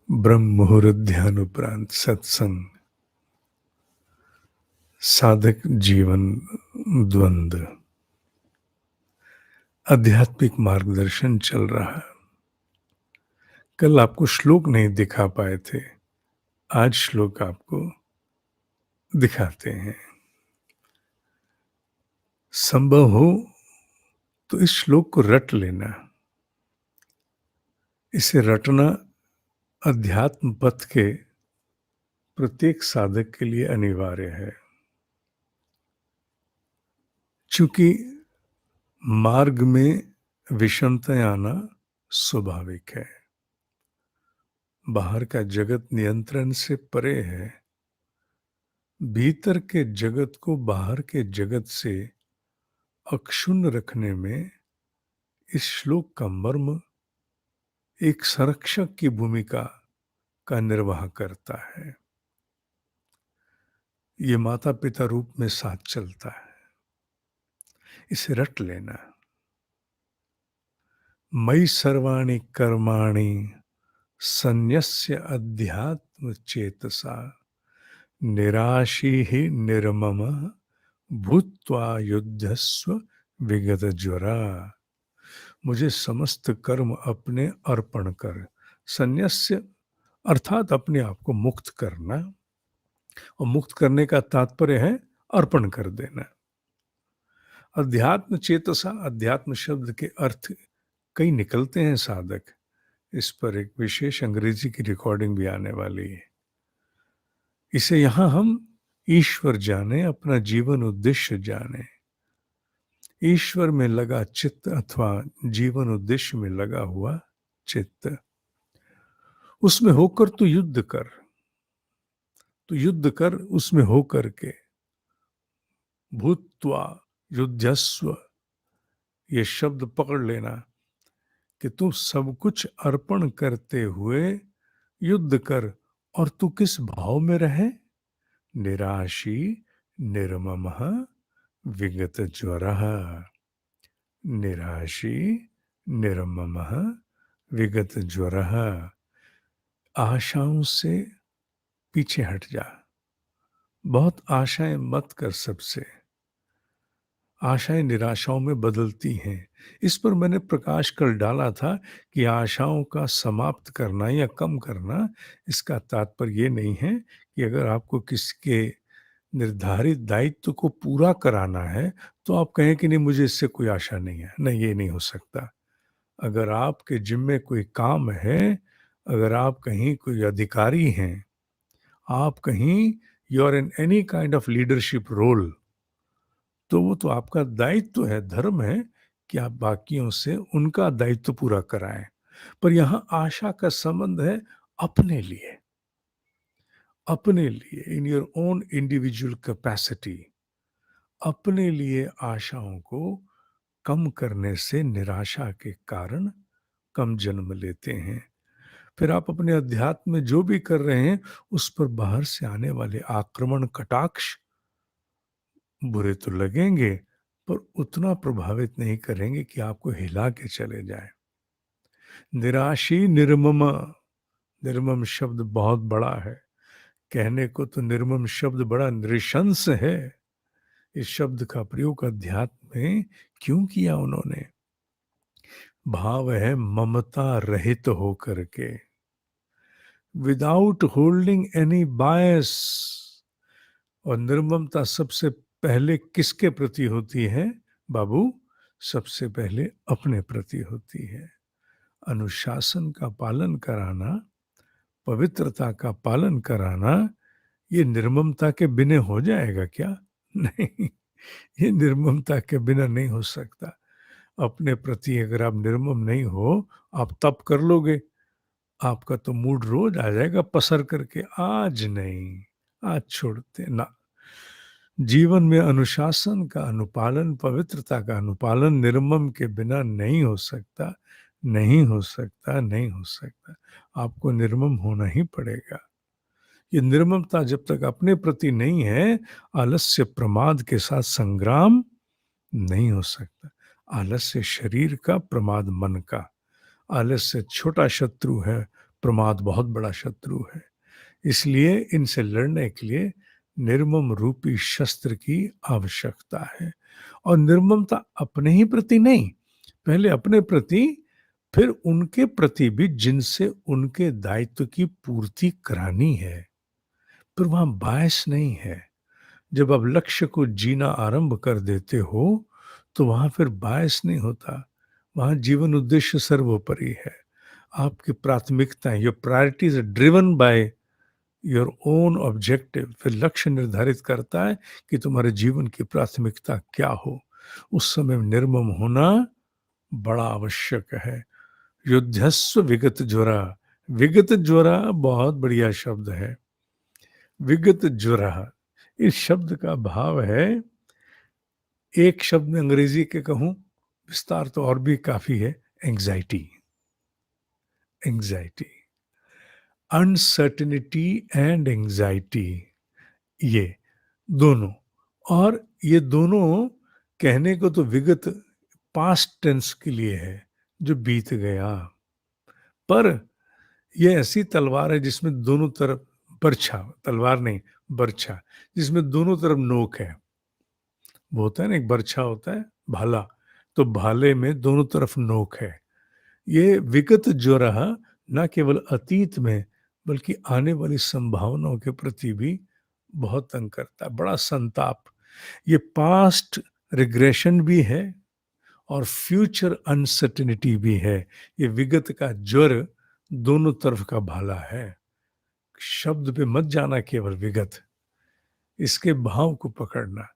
ब्रह्म मुहूर्त ध्यान उपरांत सत्संग, साधक जीवन द्वंद्व, आध्यात्मिक मार्गदर्शन चल रहा है। कल आपको श्लोक नहीं दिखा पाए थे, आज श्लोक आपको दिखाते हैं। संभव हो तो इस श्लोक को रट लेना। इसे रटना अध्यात्म पथ के प्रत्येक साधक के लिए अनिवार्य है, चूंकि मार्ग में विषमताएं आना स्वाभाविक है। बाहर का जगत नियंत्रण से परे है। भीतर के जगत को बाहर के जगत से अक्षुण्ण रखने में इस श्लोक का मर्म एक संरक्षक की भूमिका का निर्वाह करता है। ये माता पिता रूप में साथ चलता है। इसे रट लेना। मयि सर्वाणि कर्माणि सन्यस्य अध्यात्म चेतसा निराशी ही निर्मम भूत्वा युद्धस्व विगत ज्वरा। मुझे समस्त कर्म अपने अर्पण कर, सन्यास्य अर्थात अपने आप को मुक्त करना, और मुक्त करने का तात्पर्य है अर्पण कर देना। अध्यात्म चेतसा, अध्यात्म शब्द के अर्थ कई निकलते हैं साधक। इस पर एक विशेष अंग्रेजी की रिकॉर्डिंग भी आने वाली है। इसे यहां हम ईश्वर जाने, अपना जीवन उद्देश्य जाने। ईश्वर में लगा चित्त अथवा जीवन उद्देश्य में लगा हुआ चित्त, उसमें होकर तू युद्ध कर। तो युद्ध कर उसमें होकर के। भूत्वा युद्धस्व, ये शब्द पकड़ लेना कि तू सब कुछ अर्पण करते हुए युद्ध कर। और तू किस भाव में रहे? निराशी निर्ममः विगत ज्वरः। निराशी निर्ममः विगत ज्वरः। आशाओं से पीछे हट जा। बहुत आशाएं मत कर सबसे। आशाएं निराशाओं में बदलती हैं। इस पर मैंने प्रकाश कल डाला था कि आशाओं का समाप्त करना या कम करना, इसका तात्पर्य ये नहीं है कि अगर आपको किसके निर्धारित दायित्व को पूरा कराना है तो आप कहें कि नहीं, मुझे इससे कोई आशा नहीं है। नहीं, ये नहीं हो सकता। अगर आपके जिम्मे कोई काम है, अगर आप कहीं कोई अधिकारी हैं, आप कहीं you are in any kind of leadership role, तो वो तो आपका दायित्व है, धर्म है कि आप बाकियों से उनका दायित्व पूरा कराएं। पर यहां आशा का संबंध है अपने लिए, अपने लिए, in your own individual capacity. अपने लिए आशाओं को कम करने से निराशा के कारण कम जन्म लेते हैं। फिर आप अपने अध्यात्म में जो भी कर रहे हैं उस पर बाहर से आने वाले आक्रमण कटाक्ष बुरे तो लगेंगे, पर उतना प्रभावित नहीं करेंगे कि आपको हिला के चले जाए। निराशी निर्मम, निर्मम शब्द बहुत बड़ा है। कहने को तो निर्मम शब्द बड़ा नृशंस है। इस शब्द का प्रयोग अध्यात्म में क्यों किया उन्होंने? भाव है ममता रहित होकर के, विदाउट होल्डिंग एनी बायस। और निर्ममता सबसे पहले किसके प्रति होती है बाबू? सबसे पहले अपने प्रति होती है। अनुशासन का पालन कराना, पवित्रता का पालन कराना, ये निर्ममता के बिना हो जाएगा क्या? नहीं, ये निर्ममता के बिना नहीं हो सकता। अपने प्रति अगर आप निर्मम नहीं हो, आप तप कर लोगे, आपका तो मूड रोज आ जाएगा पसर करके। आज नहीं, आज छोड़ते ना। जीवन में अनुशासन का अनुपालन, पवित्रता का अनुपालन निर्मम के बिना नहीं हो सकता, नहीं हो सकता, नहीं हो सकता। आपको निर्मम होना ही पड़ेगा। ये निर्ममता जब तक अपने प्रति नहीं है, आलस्य प्रमाद के साथ संग्राम नहीं हो सकता। आलस्य शरीर का, प्रमाद मन का। आलस्य छोटा शत्रु है, प्रमाद बहुत बड़ा शत्रु है। इसलिए इनसे लड़ने के लिए निर्मम रूपी शस्त्र की आवश्यकता है। और निर्ममता अपने ही प्रति नहीं, पहले अपने प्रति, फिर उनके प्रति भी जिनसे उनके दायित्व की पूर्ति करानी है। फिर वहां बायस नहीं है। जब आप लक्ष्य को जीना आरंभ कर देते हो तो वहां फिर बायस नहीं होता। वहां जीवन उद्देश्य सर्वोपरि है। आपकी प्राथमिकताएं, your priorities are driven by your own objective. फिर लक्ष्य निर्धारित करता है कि तुम्हारे जीवन की प्राथमिकता क्या हो। उस समय निर्मम होना बड़ा आवश्यक है। युद्धस्व विगत ज्वरा। विगत ज्वरा बहुत बढ़िया शब्द है। विगत ज्वरा, इस शब्द का भाव है, एक शब्द में अंग्रेजी के कहूं, विस्तार तो और भी काफी है, anxiety. Anxiety, uncertainty and anxiety, ये दोनों। और ये दोनों कहने को तो विगत पास्ट टेंस के लिए है, जो बीत गया, पर ये ऐसी तलवार है जिसमें दोनों तरफ बर्छा, तलवार नहीं बर्छा, जिसमें दोनों तरफ नोक है। वो होता है ना, एक बर्छा होता है भाला, तो भाले में दोनों तरफ नोक है। ये विगत जो रहा, न केवल अतीत में बल्कि आने वाली संभावनाओं के प्रति भी बहुत तंग करता है, बड़ा संताप। ये पास्ट रिग्रेशन भी है और फ्यूचर अनसर्टेनिटी भी है। ये विगत का ज्वर दोनों तरफ का भाला है। शब्द पे मत जाना केवल विगत, इसके भाव को पकड़ना।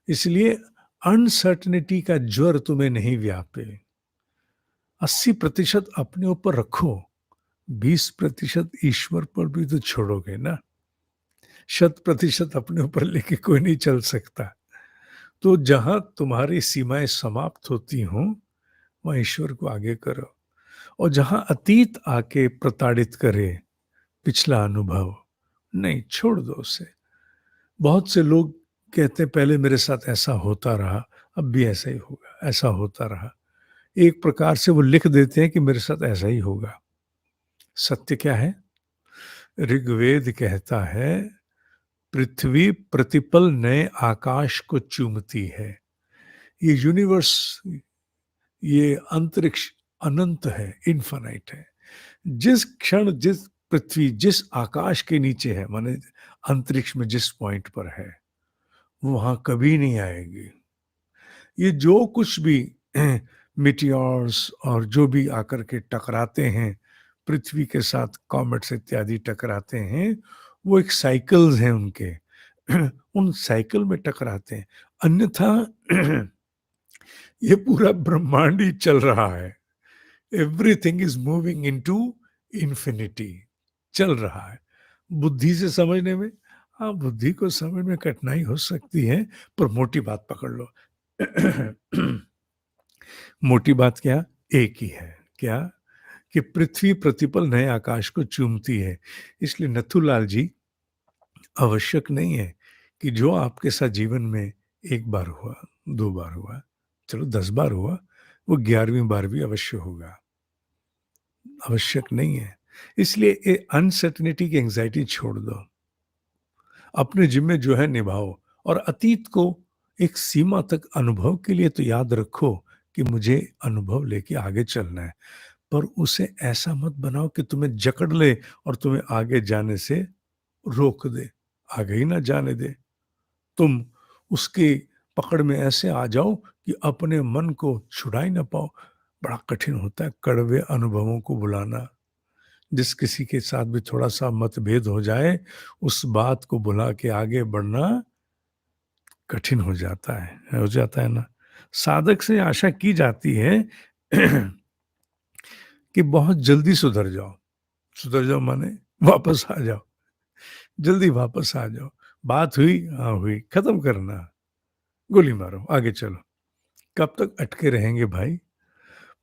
इसलिए अनसर्टेनिटी का ज्वर तुम्हें नहीं व्यापे। 80% अपने ऊपर रखो, 20% ईश्वर पर भी तो छोड़ोगे ना। 100% अपने ऊपर लेके कोई नहीं चल सकता। तो जहां तुम्हारी सीमाएं समाप्त होती हों, वहां ईश्वर को आगे करो। और जहां अतीत आके प्रताड़ित करे, पिछला अनुभव, नहीं, छोड़ दो उसे। बहुत से लोग कहते हैं पहले मेरे साथ ऐसा होता रहा, अब भी ऐसा ही होगा, ऐसा होता रहा। एक प्रकार से वो लिख देते हैं कि मेरे साथ ऐसा ही होगा। सत्य क्या है? ऋग्वेद कहता है, पृथ्वी प्रतिपल नए आकाश को चूमती है। ये यूनिवर्स, ये अंतरिक्ष अनंत है, इन्फानाइट है। जिस क्षण जिस पृथ्वी जिस आकाश के नीचे है, माने अंतरिक्ष में जिस पॉइंट पर है, वो वहां कभी नहीं आएगी। ये जो कुछ भी मिटियोर्स और जो भी आकर के टकराते हैं पृथ्वी के साथ, कॉमेट्स इत्यादि टकराते हैं, वो एक साइकिल्स हैं उनके। उन साइकिल में टकराते हैं। अन्यथा ये पूरा ब्रह्मांड ही चल रहा है। Everything is moving into infinity, चल रहा है। बुद्धि से समझने में, हाँ, बुद्धि को समझ में कठिनाई हो सकती है, पर मोटी बात पकड़ लो। मोटी बात क्या? एक ही है। क्या? कि पृथ्वी प्रतिपल नए आकाश को चूमती है। इसलिए नथुलाल जी, आवश्यक नहीं है कि जो आपके साथ जीवन में एक बार हुआ, 2 बार हुआ, चलो 10 बार हुआ, वो 11वीं बार भी अवश्य होगा। आवश्यक नहीं है। इसलिए ये अनसर्टेनिटी की एंग्जाइटी छोड़ दो। अपने जिम्मे जो है निभाओ। और अतीत को एक सीमा तक अनुभव के लिए तो याद रखो कि मुझे अनुभव लेके आगे चलना है, पर उसे ऐसा मत बनाओ कि तुम्हें जकड़ ले और तुम्हें आगे जाने से रोक दे, आगे ही ना जाने दे। तुम उसकी पकड़ में ऐसे आ जाओ कि अपने मन को छुड़ा ही ना पाओ। बड़ा कठिन होता है कड़वे अनुभवों को बुलाना। जिस किसी के साथ भी थोड़ा सा मतभेद हो जाए, उस बात को बुला के आगे बढ़ना कठिन हो जाता है ना। साधक से आशा की जाती है कि बहुत जल्दी सुधर जाओ। सुधर जाओ माने वापस आ जाओ, जल्दी वापस आ जाओ। बात हुई, हाँ हुई, खत्म करना, गोली मारो, आगे चलो। कब तक अटके रहेंगे भाई?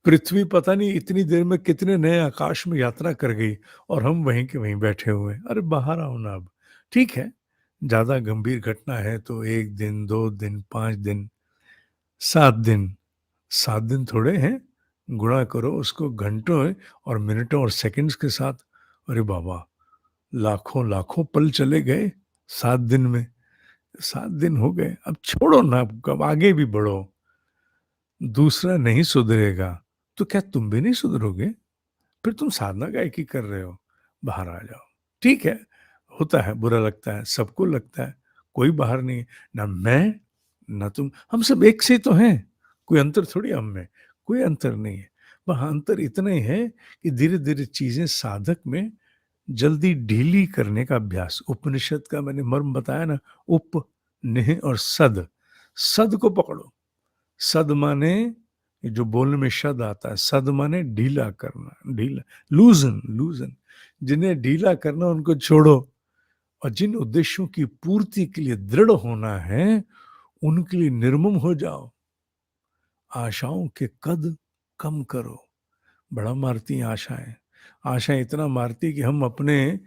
पृथ्वी पता नहीं इतनी देर में कितने नए आकाश में यात्रा कर गई और हम वहीं के वहीं बैठे हुए हैं। अरे बाहर आओ ना अब। ठीक है, ज्यादा गंभीर घटना है तो 1 दिन, 2 दिन, 5 दिन, 7 दिन। 7 दिन थोड़े हैं, गुणा करो उसको घंटों और मिनटों और सेकंड्स के साथ। अरे बाबा, लाखों लाखों पल चले गए 7 दिन में। 7 दिन हो गए, अब छोड़ो ना, अब कब आगे भी बढ़ो। दूसरा नहीं सुधरेगा तो क्या तुम भी नहीं सुधरोगे? फिर तुम साधना गायकी कर रहे हो, बाहर आ जाओ। ठीक है, होता है, बुरा लगता है, सबको लगता है, कोई बाहर नहीं है, ना मैं ना तुम, हम सब एक से ही तो हैं, कोई अंतर थोड़ी हम में, कोई अंतर नहीं है। वहां अंतर इतना ही है कि धीरे धीरे चीजें साधक में जल्दी ढीली करने का अभ्यास। उपनिषद का मैंने मर्म बताया ना, उप, निह और सद। सद को पकड़ो। सद माने जो बोलने में शद आता है, सद माने ढीला करना, ढीला, लूजन, लूजन। जिन्हें ढीला करना उनको छोड़ो, और जिन उद्देश्यों की पूर्ति के लिए दृढ़ होना है उनके लिए निर्मम हो जाओ। आशाओं के कद कम करो। बड़ा मारती हैं आशाएं। आशाएं इतना मारती कि हम अपने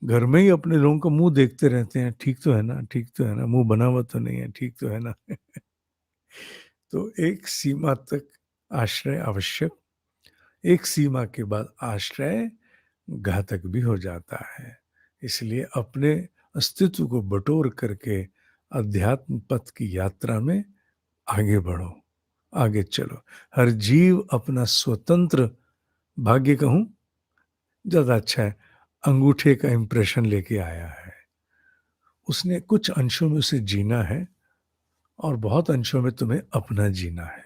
घर में ही अपने लोगों का मुंह देखते रहते हैं, ठीक तो है ना, ठीक तो है ना, मुंह बना हुआ तो नहीं है, ठीक तो है ना। तो एक सीमा तक आश्रय आवश्यक, एक सीमा के बाद आश्रय घातक भी हो जाता है। इसलिए अपने अस्तित्व को बटोर करके अध्यात्म पथ की यात्रा में आगे बढ़ो, आगे चलो। हर जीव अपना स्वतंत्र भाग्य कहूं ज्यादा अच्छा है, अंगूठे का इंप्रेशन लेके आया है। उसने कुछ अंशों में उसे जीना है और बहुत अंशों में तुम्हें अपना जीना है।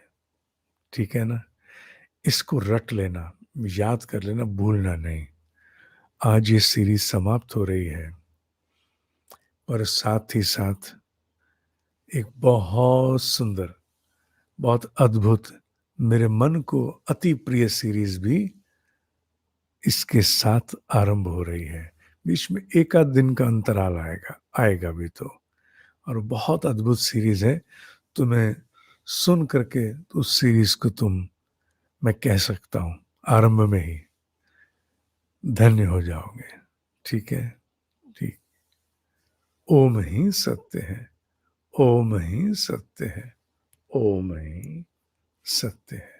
ठीक है ना? इसको रट लेना, याद कर लेना, भूलना नहीं। आज ये सीरीज समाप्त हो रही है, और साथ ही साथ एक बहुत सुंदर, बहुत अद्भुत, मेरे मन को अति प्रिय सीरीज भी इसके साथ आरंभ हो रही है। बीच में एक आध दिन का अंतराल आएगा, आएगा भी तो। और बहुत अद्भुत सीरीज है। तुम्हें सुन करके उस सीरीज को तुम, मैं कह सकता हूं, आरंभ में ही धन्य हो जाओगे। ठीक है? ठीक। ओम ही सत्य है, ओम ही सत्य है, ओम ही सत्य है।